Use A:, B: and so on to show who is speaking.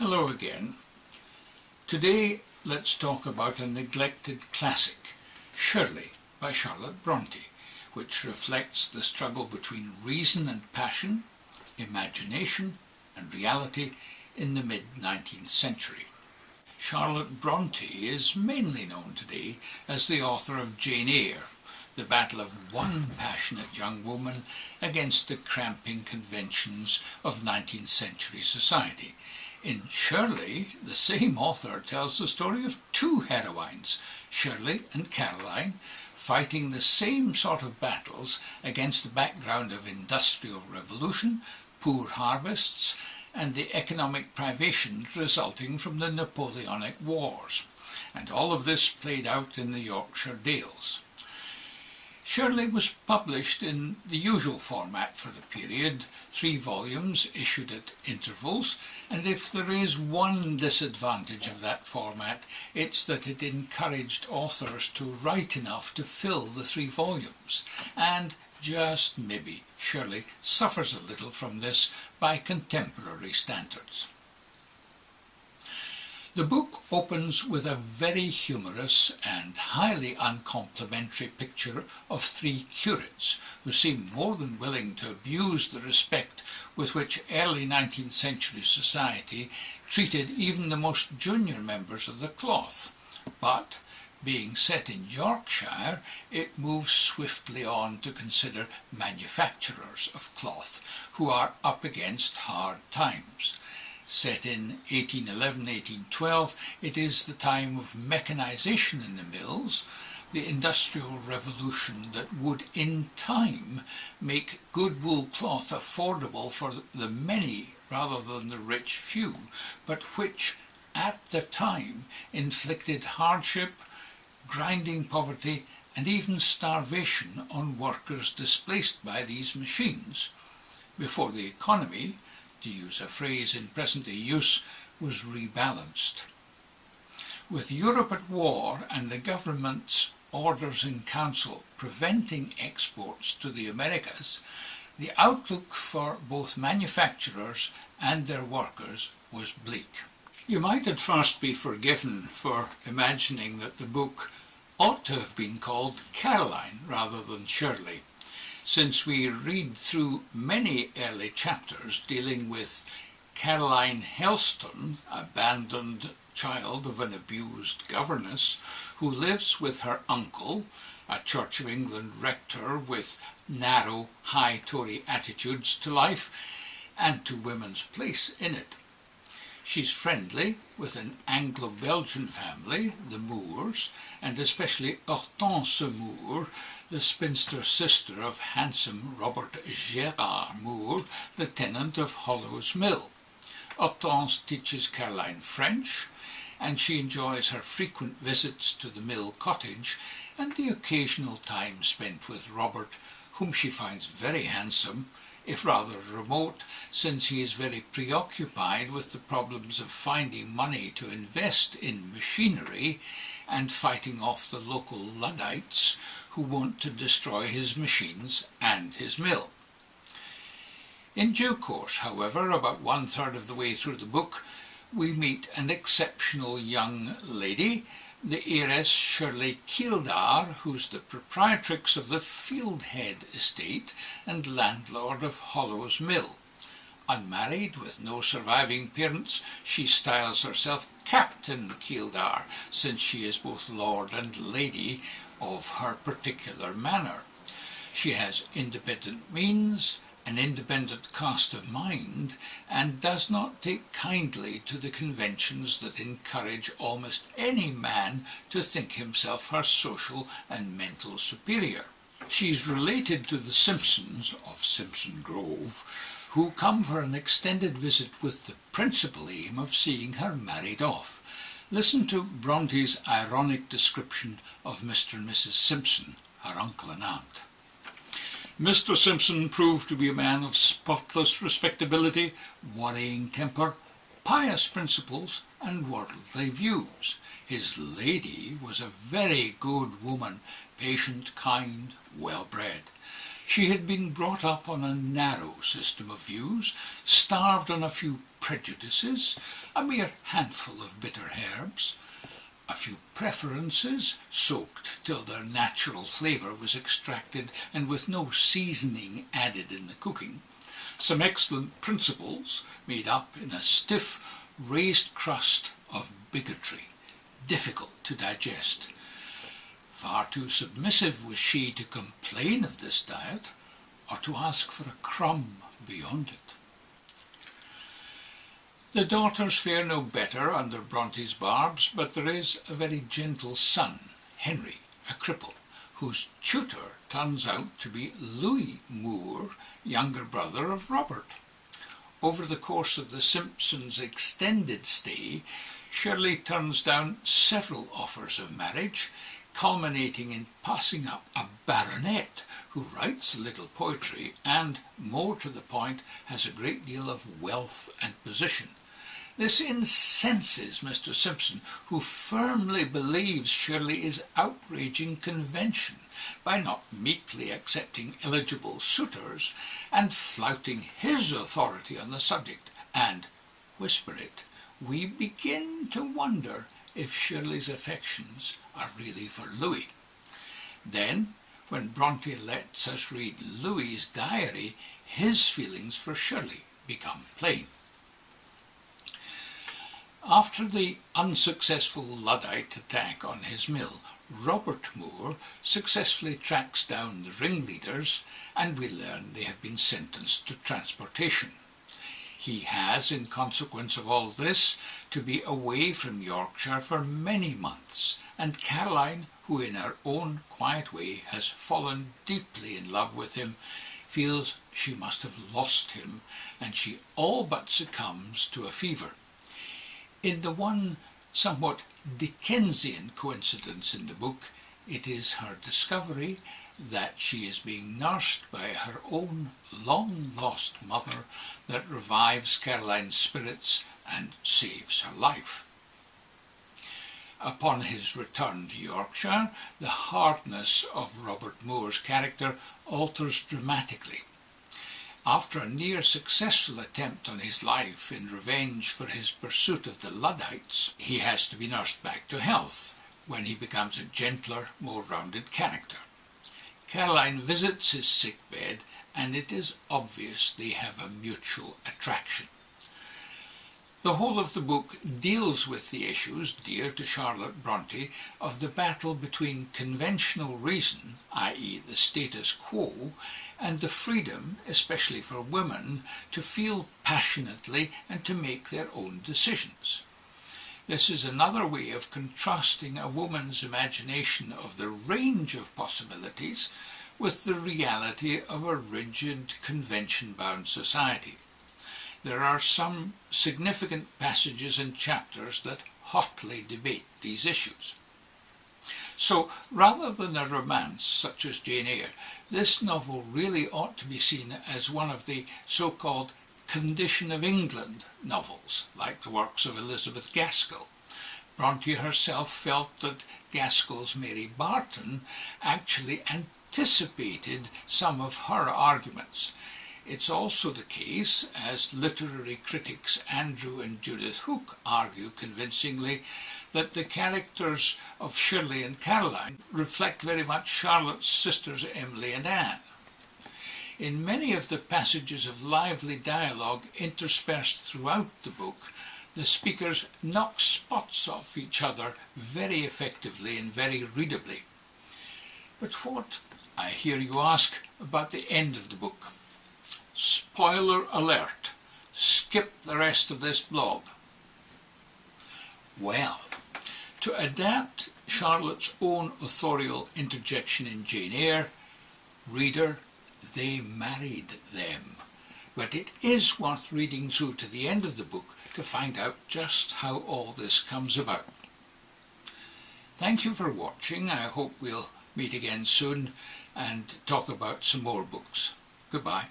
A: Hello again. Today let's talk about a neglected classic, Shirley by Charlotte Brontë, which reflects the struggle between reason and passion, imagination and reality in the mid-19th century. Charlotte Brontë is mainly known today as the author of Jane Eyre, the battle of one passionate young woman against the cramping conventions of 19th century society. In Shirley, the same author tells the story of two heroines, Shirley and Caroline, fighting the same sort of battles against the background of industrial revolution, poor harvests, and the economic privations resulting from the Napoleonic Wars. And all of this played out in the Yorkshire Dales. Shirley was published in the usual format for the period, 3 volumes issued at intervals, and if there is one disadvantage of that format, it's that it encouraged authors to write enough to fill the 3 volumes, and just maybe Shirley suffers a little from this by contemporary standards. The book opens with a very humorous and highly uncomplimentary picture of 3 curates who seem more than willing to abuse the respect with which early 19th century society treated even the most junior members of the cloth. But, being set in Yorkshire, it moves swiftly on to consider manufacturers of cloth who are up against hard times. Set in 1811-1812, it is the time of mechanisation in the mills, the industrial revolution that would in time make good wool cloth affordable for the many rather than the rich few, but which at the time inflicted hardship, grinding poverty and even starvation on workers displaced by these machines, before the economy, to use a phrase in present-day use, was rebalanced. With Europe at war and the government's orders in council preventing exports to the Americas, the outlook for both manufacturers and their workers was bleak. You might at first be forgiven for imagining that the book ought to have been called Caroline rather than Shirley, since we read through many early chapters dealing with Caroline Johnston, abandoned child of an abused governess, who lives with her uncle, a Church of England rector with narrow, high Tory attitudes to life and to women's place in it. She's friendly with an Anglo-Belgian family, the Moores, and especially Hortense Moore, the spinster sister of handsome Robert Gerard Moore, the tenant of Hollow's Mill. Hortense teaches Caroline French, and she enjoys her frequent visits to the mill cottage and the occasional time spent with Robert, whom she finds very handsome, if rather remote, since he is very preoccupied with the problems of finding money to invest in machinery and fighting off the local Luddites who want to destroy his machines and his mill. In due course, however, about 1/3 of the way through the book, we meet an exceptional young lady, the heiress Shirley Keeldar, who's the proprietrix of the Fieldhead estate and landlord of Hollow's Mill. Unmarried, with no surviving parents, she styles herself Captain Keeldar, since she is both lord and lady of her particular manor. She has independent means, an independent cast of mind, and does not take kindly to the conventions that encourage almost any man to think himself her social and mental superior. She's related to the Simpsons of Simpson Grove, who come for an extended visit with the principal aim of seeing her married off. Listen to Bronte's ironic description of Mr. and Mrs. Simpson, her uncle and aunt. Mr. Simpson proved to be a man of spotless respectability, worrying temper, pious principles, and worldly views. His lady was a very good woman, patient, kind, well-bred. She had been brought up on a narrow system of views, starved on a few prejudices, a mere handful of bitter herbs, a few preferences soaked till their natural flavour was extracted and with no seasoning added in the cooking, some excellent principles made up in a stiff raised crust of bigotry, difficult to digest. Far too submissive was she to complain of this diet, or to ask for a crumb beyond it. The daughters fare no better under Bronte's barbs, but there is a very gentle son, Henry, a cripple, whose tutor turns out to be Louis Moore, younger brother of Robert. Over the course of the Simpsons' extended stay, Shirley turns down several offers of marriage, culminating in passing up a baronet who writes a little poetry and, more to the point, has a great deal of wealth and position. This incenses Mr. Simpson, who firmly believes Shirley is outraging convention by not meekly accepting eligible suitors and flouting his authority on the subject, and, whisper it, we begin to wonder if Shirley's affections are really for Louis. Then, when Bronte lets us read Louis's diary, his feelings for Shirley become plain. After the unsuccessful Luddite attack on his mill, Robert Moore successfully tracks down the ringleaders, and we learn they have been sentenced to transportation. He has, in consequence of all this, to be away from Yorkshire for many months, and Caroline, who in her own quiet way has fallen deeply in love with him, feels she must have lost him, and she all but succumbs to a fever. In the one somewhat Dickensian coincidence in the book, it is her discovery that she is being nursed by her own long-lost mother that revives Caroline's spirits and saves her life. Upon his return to Yorkshire, the hardness of Robert Moore's character alters dramatically. After a near-successful attempt on his life in revenge for his pursuit of the Luddites, he has to be nursed back to health, when he becomes a gentler, more rounded character. Caroline visits his sick bed, and it is obvious they have a mutual attraction. The whole of the book deals with the issues, dear to Charlotte Brontë, of the battle between conventional reason, i.e. the status quo, and the freedom, especially for women, to feel passionately and to make their own decisions. This is another way of contrasting a woman's imagination of the range of possibilities with the reality of a rigid, convention-bound society. There are some significant passages and chapters that hotly debate these issues. So, rather than a romance such as Jane Eyre, this novel really ought to be seen as one of the so-called Condition of England novels, like the works of Elizabeth Gaskell. Brontë herself felt that Gaskell's Mary Barton actually anticipated some of her arguments. It's also the case, as literary critics Andrew and Judith Hook argue convincingly, that the characters of Shirley and Caroline reflect very much Charlotte's sisters Emily and Anne. In many of the passages of lively dialogue interspersed throughout the book, the speakers knock spots off each other very effectively and very readably. But what, I hear you ask, about the end of the book? Spoiler alert, skip the rest of this blog. Well, to adapt Charlotte's own authorial interjection in Jane Eyre, reader, they married them. But it is worth reading through to the end of the book to find out just how all this comes about. Thank you for watching. I hope we'll meet again soon and talk about some more books. Goodbye.